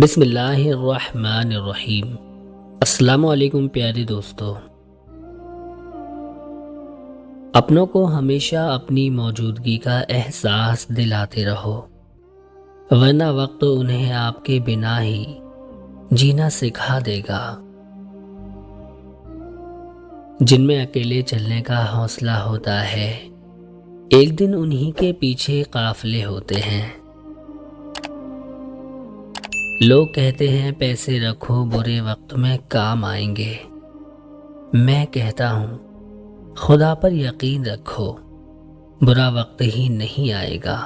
بسم اللہ الرحمن الرحیم۔ السلام علیکم پیارے دوستو۔ اپنوں کو ہمیشہ اپنی موجودگی کا احساس دلاتے رہو، ورنہ وقت انہیں آپ کے بنا ہی جینا سکھا دے گا۔ جن میں اکیلے چلنے کا حوصلہ ہوتا ہے، ایک دن انہی کے پیچھے قافلے ہوتے ہیں۔ لوگ کہتے ہیں پیسے رکھو برے وقت میں کام آئیں گے، میں کہتا ہوں خدا پر یقین رکھو، برا وقت ہی نہیں آئے گا۔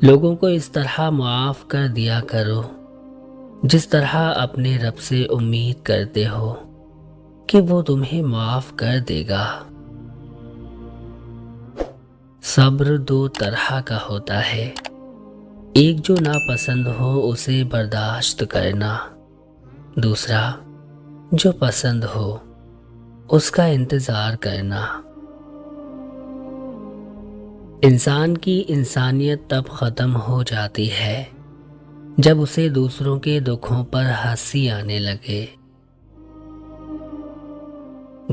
لوگوں کو اس طرح معاف کر دیا کرو جس طرح اپنے رب سے امید کرتے ہو کہ وہ تمہیں معاف کر دے گا۔ صبر دو طرح کا ہوتا ہے، ایک جو ناپسند ہو اسے برداشت کرنا، دوسرا جو پسند ہو اس کا انتظار کرنا۔ انسان کی انسانیت تب ختم ہو جاتی ہے جب اسے دوسروں کے دکھوں پر ہنسی آنے لگے۔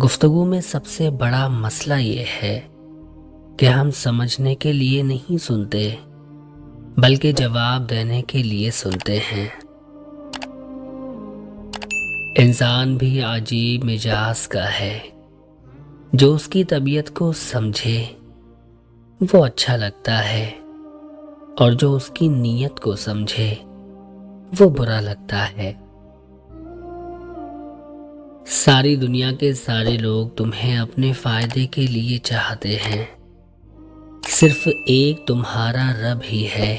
گفتگو میں سب سے بڑا مسئلہ یہ ہے کہ ہم سمجھنے کے لیے نہیں سنتے بلکہ جواب دینے کے لیے سنتے ہیں۔ انسان بھی عجیب مزاج کا ہے، جو اس کی طبیعت کو سمجھے وہ اچھا لگتا ہے، اور جو اس کی نیت کو سمجھے وہ برا لگتا ہے۔ ساری دنیا کے سارے لوگ تمہیں اپنے فائدے کے لیے چاہتے ہیں، صرف ایک تمہارا رب ہی ہے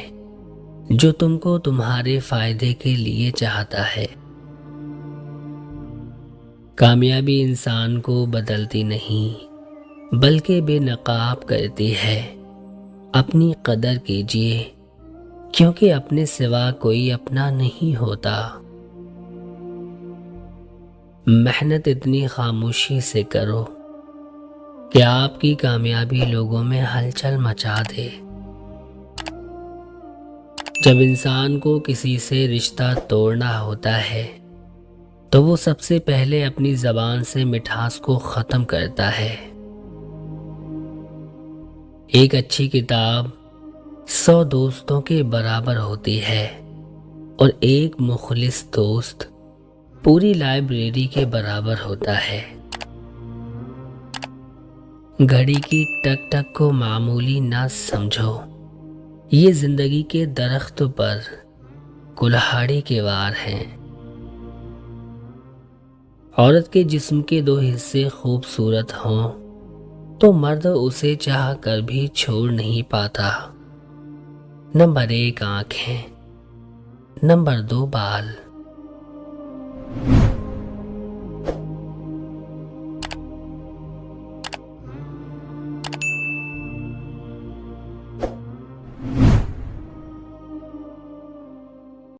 جو تم کو تمہارے فائدے کے لیے چاہتا ہے۔ کامیابی انسان کو بدلتی نہیں بلکہ بے نقاب کرتی ہے۔ اپنی قدر کیجیے کیونکہ اپنے سوا کوئی اپنا نہیں ہوتا۔ محنت اتنی خاموشی سے کرو کہ آپ کی کامیابی لوگوں میں ہلچل مچا دے۔ جب انسان کو کسی سے رشتہ توڑنا ہوتا ہے تو وہ سب سے پہلے اپنی زبان سے مٹھاس کو ختم کرتا ہے۔ ایک اچھی کتاب 100 دوستوں کے برابر ہوتی ہے، اور ایک مخلص دوست پوری لائبریری کے برابر ہوتا ہے۔ گھڑی کی ٹک ٹک کو معمولی نہ سمجھو، یہ زندگی کے درخت پر کلہاڑی کے وار ہیں۔ عورت کے جسم کے 2 حصے خوبصورت ہوں تو مرد اسے چاہ کر بھی چھوڑ نہیں پاتا۔ نمبر 1 آنکھیں، نمبر 2 بال۔